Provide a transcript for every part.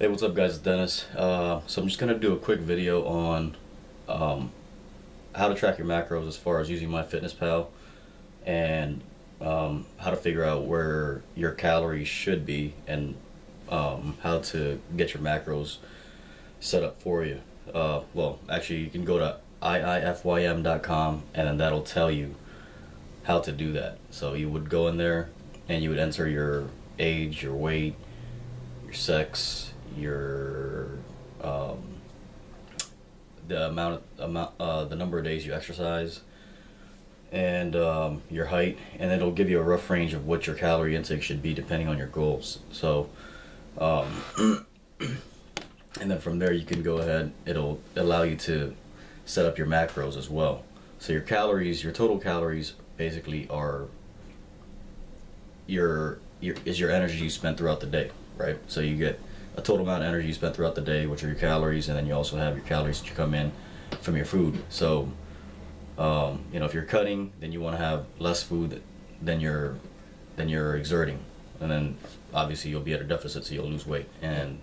Hey, what's up guys, it's Dennis. So I'm just going to do a quick video on how to track your macros as far as using Myfitnesspal and how to figure out where your calories should be and how to get your macros set up for you. Well, actually you can go to iifym.com and then that'll tell you how to do that. So you would go in there and you would enter your age, your weight, your sex, your the number of days you exercise, and your height, and it'll give you a rough range of what your calorie intake should be depending on your goals. So and then from there you can go ahead, it'll allow you to set up your macros as well. So your calories, your total calories basically are your energy you spent throughout the day, right? So you get a total amount of energy you spent throughout the day, which are your calories, and then you also have your calories that you come in from your food. So if you're cutting, then you want to have less food than you're exerting, and then obviously you'll be at a deficit, so you'll lose weight. And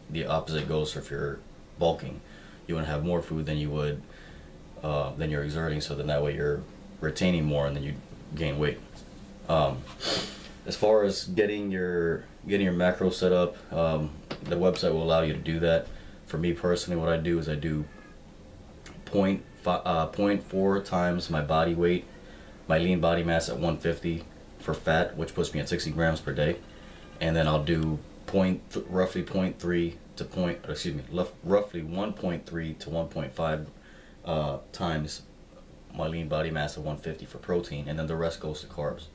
the opposite goes for if you're bulking. You want to have more food than you would than you're exerting, so then that way you're retaining more and then you gain weight. As far as getting your macros set up, the website will allow you to do that. For me personally, what I do is I do 0.4 times my body weight, my lean body mass at 150 for fat, which puts me at 60 grams per day, and then I'll do roughly 1.3 to 1.5 times my lean body mass at 150 for protein, and then the rest goes to carbs.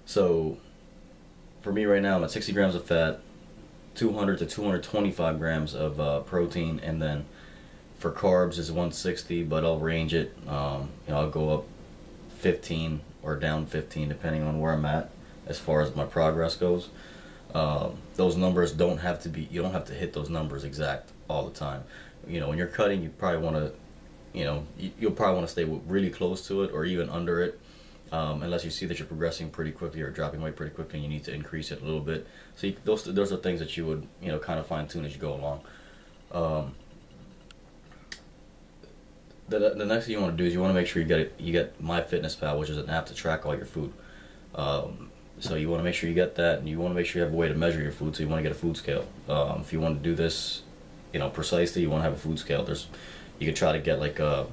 So for me right now, I'm at 60 grams of fat, 200 to 225 grams of protein, and then for carbs is 160, but I'll range it. I'll go up 15 or down 15 depending on where I'm at as far as my progress goes. Those numbers don't have to be, you don't have to hit those numbers exact all the time. When you're cutting, you probably want to, you'll probably want to stay really close to it or even under it. Unless you see that you're progressing pretty quickly or dropping weight pretty quickly and you need to increase it a little bit. So those are things that you would kind of fine tune as you go along. The next thing you want to do is you want to make sure you get Myfitnesspal, which is an app to track all your food. So you want to make sure you get that, and you want to make sure you have a way to measure your food. So you want to get a food scale. If you want to do this, precisely, you want to have a food scale. You could try to get like a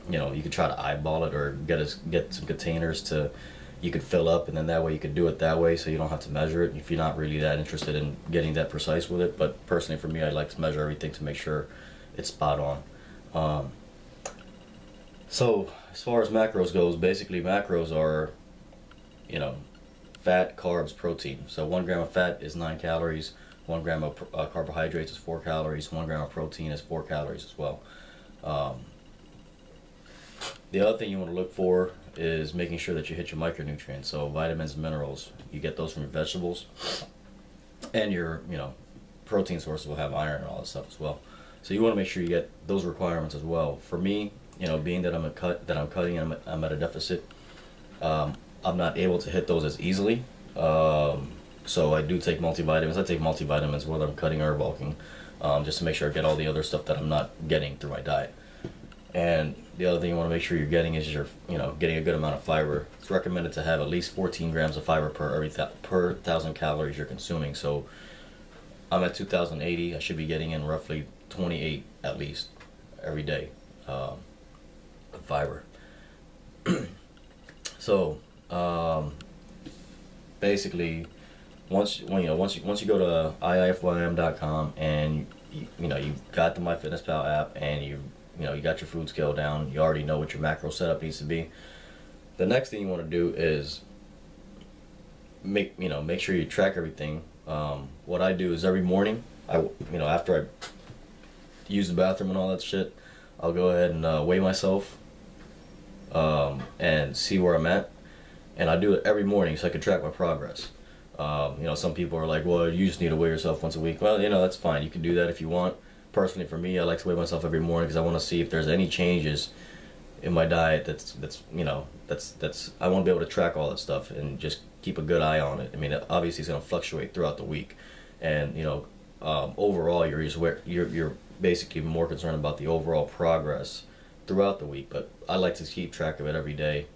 you could try to eyeball it or get some containers you could fill up, and then that way you could do it that way so you don't have to measure it if you're not really that interested in getting that precise with it. But personally for me, I like to measure everything to make sure it's spot on. So as far as macros goes, basically macros are fat, carbs, protein. So 1 gram of fat is 9 calories, 1 gram of carbohydrates is 4 calories, 1 gram of protein is 4 calories as well. The other thing you want to look for is making sure that you hit your micronutrients. So vitamins, minerals, you get those from your vegetables, and your protein sources will have iron and all that stuff as well. So you want to make sure you get those requirements as well. For me, being that I'm cutting and I'm at a deficit, I'm not able to hit those as easily. So I do take multivitamins. I take multivitamins whether I'm cutting or bulking, just to make sure I get all the other stuff that I'm not getting through my diet. And the other thing you want to make sure you're getting is getting a good amount of fiber. It's recommended to have at least 14 grams of fiber per 1,000 calories you're consuming. So I'm at 2,080. I should be getting in roughly 28 at least every day of fiber. So basically, once you go to iifym.com and you've got the Myfitnesspal app and you got your food scale down, you already know what your macro setup needs to be. The next thing you want to do is make sure you track everything. What I do is every morning, after I use the bathroom and all that shit, I'll go ahead and weigh myself and see where I'm at, and I do it every morning so I can track my progress. Some people are like, well, you just need to weigh yourself once a week. Well, that's fine. You can do that if you want. Personally, for me, I like to weigh myself every morning because I want to see if there's any changes in my diet that's you know that's I want to be able to track all that stuff and just keep a good eye on it. I mean, obviously it's going to fluctuate throughout the week, and you know, overall you're basically more concerned about the overall progress throughout the week. But I like to keep track of it every day,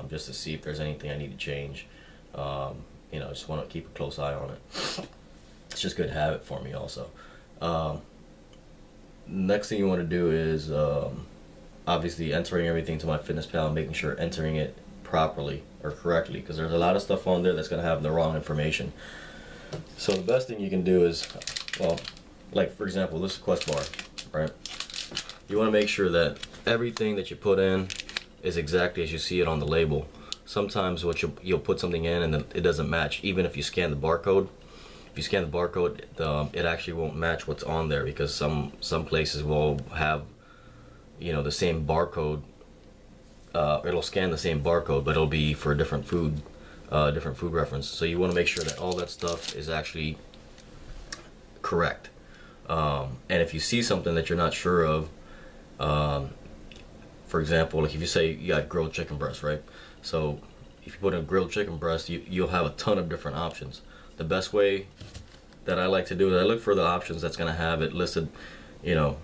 just to see if there's anything I need to change. You know, I just want to keep a close eye on it. It's just a good habit for me also. Next thing you want to do is obviously entering everything to Myfitnesspal and making sure entering it properly or correctly, because there's a lot of stuff on there that's going to have the wrong information. So the best thing you can do is, well, like for example, this Quest bar, right? You want to make sure that everything that you put in is exactly as you see it on the label. Sometimes what you'll put something in and then it doesn't match, even if you scan the barcode. If you scan the barcode, it actually won't match what's on there, because some places will have, you know, the same barcode. It'll scan the same barcode, but it'll be for a different food reference. So you want to make sure that all that stuff is actually correct. And if you see something that you're not sure of, for example, like if you say you got grilled chicken breast, right? So if you put in grilled chicken breast, you'll have a ton of different options. The best way that I like to do is I look for the options that's going to have it listed, you know,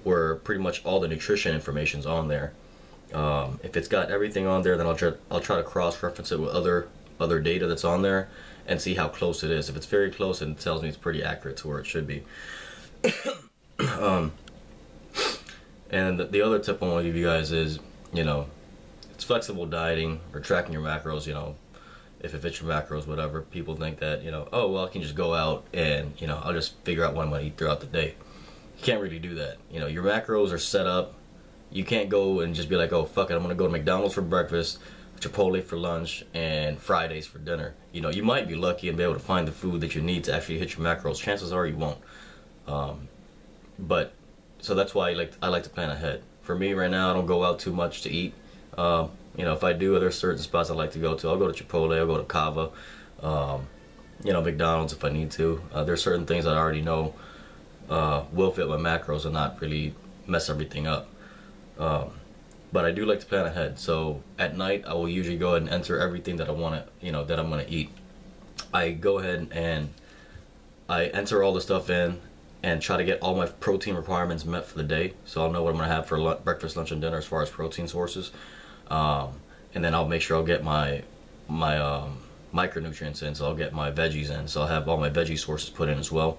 where pretty much all the nutrition information's on there. If it's got everything on there, then I'll try to cross-reference it with other data that's on there and see how close it is. If it's very close, and it tells me it's pretty accurate to where it should be. And the other tip I want to give you guys is, you know, it's flexible dieting or tracking your macros. You know, if it fits your macros, whatever. People think that, you know, oh well, I can just go out and, you know, I'll just figure out what I'm going to eat throughout the day. You can't really do that. You know, your macros are set up. You can't go and just be like, oh fuck it, I'm going to go to McDonald's for breakfast, Chipotle for lunch, and Fridays for dinner. You know, you might be lucky and be able to find the food that you need to actually hit your macros. Chances are you won't. But so that's why I like to plan ahead. For me right now, I don't go out too much to eat. You know, if I do, there's certain spots I like to go to. I'll go to Chipotle, I'll go to Cava, you know, McDonald's if I need to. There's certain things that I already know will fit my macros and not really mess everything up. But I do like to plan ahead. So at night, I will usually go ahead and enter everything that I want to, you know, that I'm going to eat. I go ahead and I enter all the stuff in and try to get all my protein requirements met for the day. So I'll know what I'm going to have for breakfast, lunch, and dinner as far as protein sources. And then I'll make sure I'll get my micronutrients in. So I'll get my veggies in. So I'll have all my veggie sources put in as well,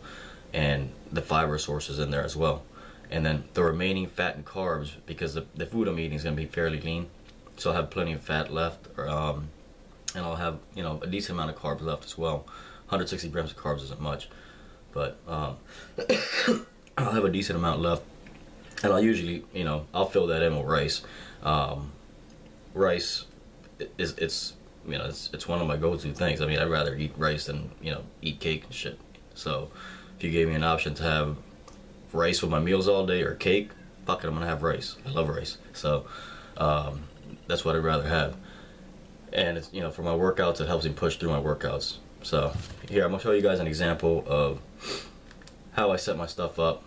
and the fiber sources in there as well. And then the remaining fat and carbs, because the food I'm eating is going to be fairly lean, so I'll have plenty of fat left, and I'll have, you know, a decent amount of carbs left as well. 160 grams of carbs isn't much, but I'll have a decent amount left, and I'll usually, you know, I'll fill that in with rice. Rice it's you know, it's one of my go-to things. I mean, I'd rather eat rice than, you know, eat cake and shit. So if you gave me an option to have rice with my meals all day or cake, fuck it, I'm gonna have rice. I love rice. So that's what I'd rather have. And it's, you know, for my workouts, it helps me push through my workouts. So here, I'm gonna show you guys an example of how I set my stuff up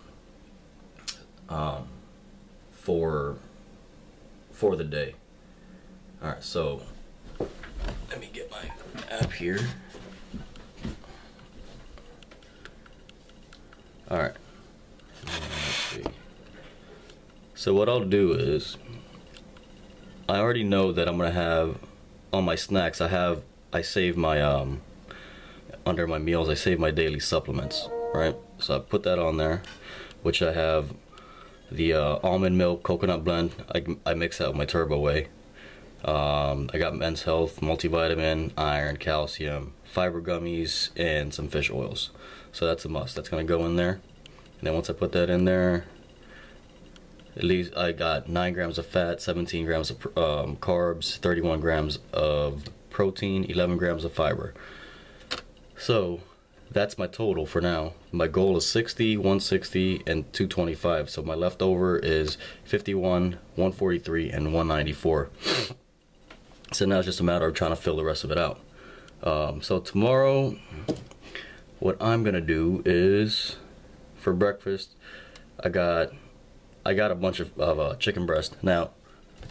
for the day. Alright, so let me get my app here. Alright. So what I'll do is, I already know that I'm gonna have on my snacks, I save my under my meals I save my daily supplements, right? So I put that on there, which I have the almond milk coconut blend. I mix that with my Turbo Whey. I got Men's Health multivitamin, iron, calcium, fiber gummies, and some fish oils. So that's a must. That's gonna go in there. And then once I put that in there, at least I got 9 grams of fat, 17 grams of carbs, 31 grams of protein, 11 grams of fiber. So that's my total for now. My goal is 60, 160, and 225. So my leftover is 51, 143, and 194. So now it's just a matter of trying to fill the rest of it out. So tomorrow, what I'm gonna do is, for breakfast, I got a bunch of chicken breast. Now,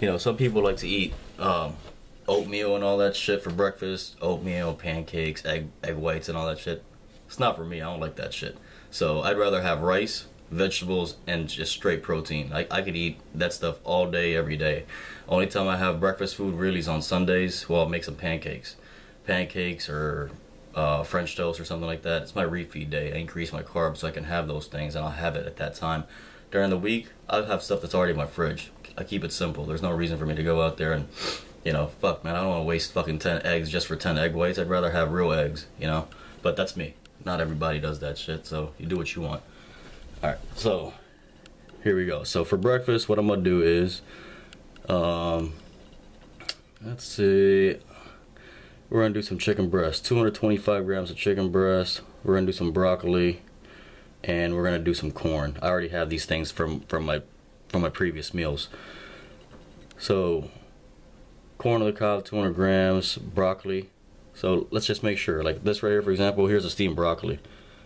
You know, some people like to eat oatmeal and all that shit for breakfast. Oatmeal, pancakes, egg whites and all that shit. It's not for me. I don't like that shit. So I'd rather have rice, vegetables, and just straight protein. I could eat that stuff all day, every day. Only time I have breakfast food really is on Sundays. Well, I'll make some pancakes. Pancakes or French toast or something like that. It's my refeed day. I increase my carbs so I can have those things, and I'll have it at that time. During the week, I'll have stuff that's already in my fridge. I keep it simple. There's no reason for me to go out there and, you know, fuck, man, I don't want to waste fucking 10 eggs just for 10 egg whites. I'd rather have real eggs, you know? But that's me. Not everybody does that shit, so you do what you want. Alright, so here we go. So for breakfast, what I'm gonna do is, let's see, we're gonna do some chicken breast. 225 grams of chicken breast. We're gonna do some broccoli, and we're gonna do some corn. I already have these things from my previous meals. So corn on the cob, 200 grams, broccoli. So let's just make sure, like this right here, for example, here's a steamed broccoli.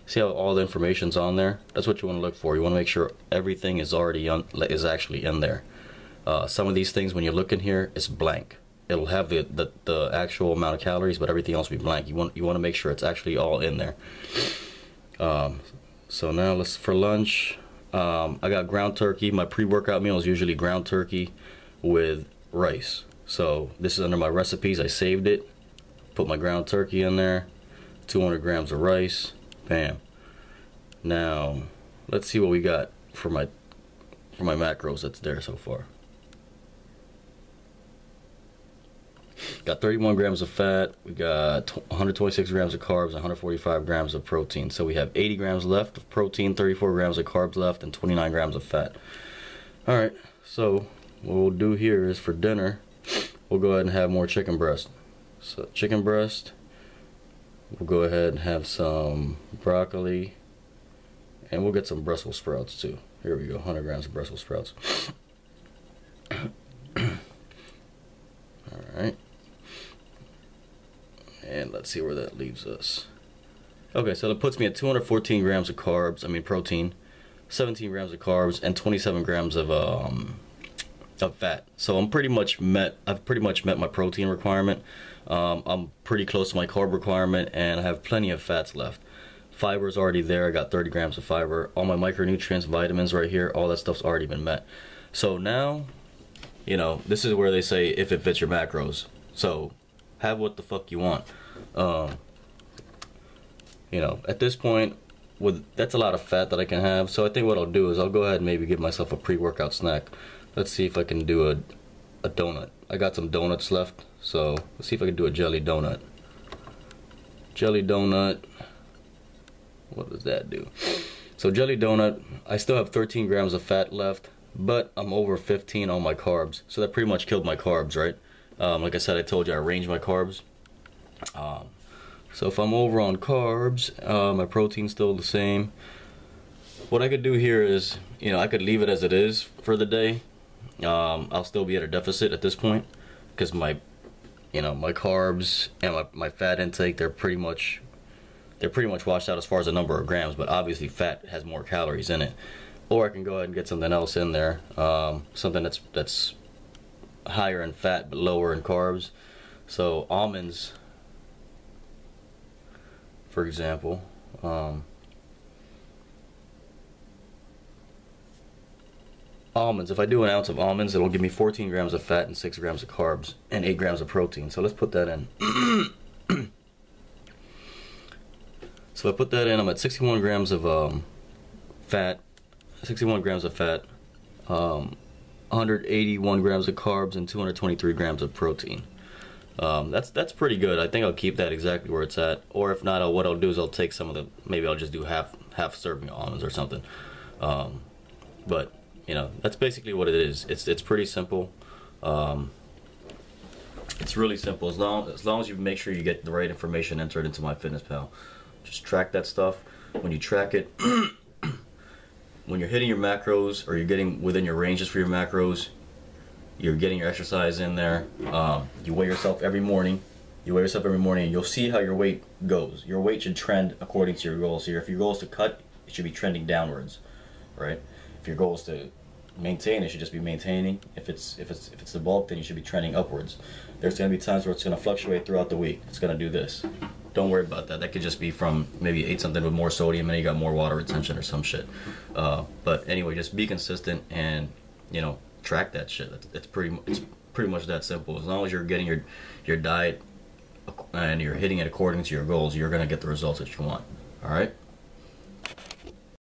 See how all the information's on there? That's what you want to look for. You want to make sure everything is already is actually in there. Some of these things, when you look in here, it's blank. It'll have the actual amount of calories, but everything else will be blank. You want to make sure it's actually all in there. So now for lunch, I got ground turkey. My pre-workout meal is usually ground turkey with rice. So this is under my recipes. I saved it. Put my ground turkey in there. 200 grams of rice. Bam. Now let's see what we got for my macros that's there so far. Got 31 grams of fat. We got 126 grams of carbs, 145 grams of protein. So we have 80 grams left of protein, 34 grams of carbs left, and 29 grams of fat. Alright, so what we'll do here is for dinner, we'll go ahead and have more chicken breast. So chicken breast, we'll go ahead and have some broccoli, and we'll get some Brussels sprouts too. Here we go, 100 grams of Brussels sprouts. Alright. And let's see where that leaves us. Okay, so that puts me at 214 grams of carbs, protein, 17 grams of carbs, and 27 grams of fat. So I've pretty much met my protein requirement. I'm pretty close to my carb requirement, and I have plenty of fats left. Fiber's already there. I got 30 grams of fiber. All my micronutrients, vitamins right here, all that stuff's already been met. So now, you know, this is where they say if it fits your macros. So have what the fuck you want. You know, at this point, that's a lot of fat that I can have. So I think what I'll do is I'll go ahead and maybe give myself a pre-workout snack. Let's see if I can do a donut. I got some donuts left, so let's see if I can do a jelly donut. Jelly donut. What does that do? So jelly donut, I still have 13 grams of fat left, but I'm over 15 on my carbs. So that pretty much killed my carbs, right? Like I said, I told you I arranged my carbs. So if I'm over on carbs, my protein's still the same. What I could do here is, you know, I could leave it as it is for the day. I'll still be at a deficit at this point because my carbs and my fat intake, they're pretty much washed out as far as the number of grams, but obviously fat has more calories in it. Or I can go ahead and get something else in there, something that's higher in fat but lower in carbs. So almonds, for example, almonds, if I do an ounce of almonds, it'll give me 14 grams of fat and 6 grams of carbs and 8 grams of protein. So let's put that in. So if I put that in, I'm at 61 grams of fat, 181 grams of carbs, and 223 grams of protein. That's pretty good. I think I'll keep that exactly where it's at. Or if not, what I'll do is I'll take some of maybe I'll just do half serving of almonds or something. But you know, that's basically what it is. It's pretty simple. It's really simple as long as you make sure you get the right information entered into Myfitnesspal. Just track that stuff. When you track it, when you're hitting your macros or you're getting within your ranges for your macros, you're getting your exercise in there. You weigh yourself every morning. And you'll see how your weight goes. Your weight should trend according to your goals here. If your goal is to cut, it should be trending downwards, right? If your goal is to maintain, it should just be maintaining. If it's the bulk, then you should be trending upwards. There's going to be times where it's going to fluctuate throughout the week. It's going to do this. Don't worry about that. That could just be from maybe you ate something with more sodium and you got more water retention or some shit. But anyway, just be consistent and, you know, track that shit. It's pretty much that simple. As long as you're getting your diet and you're hitting it according to your goals, you're going to get the results that you want. All right?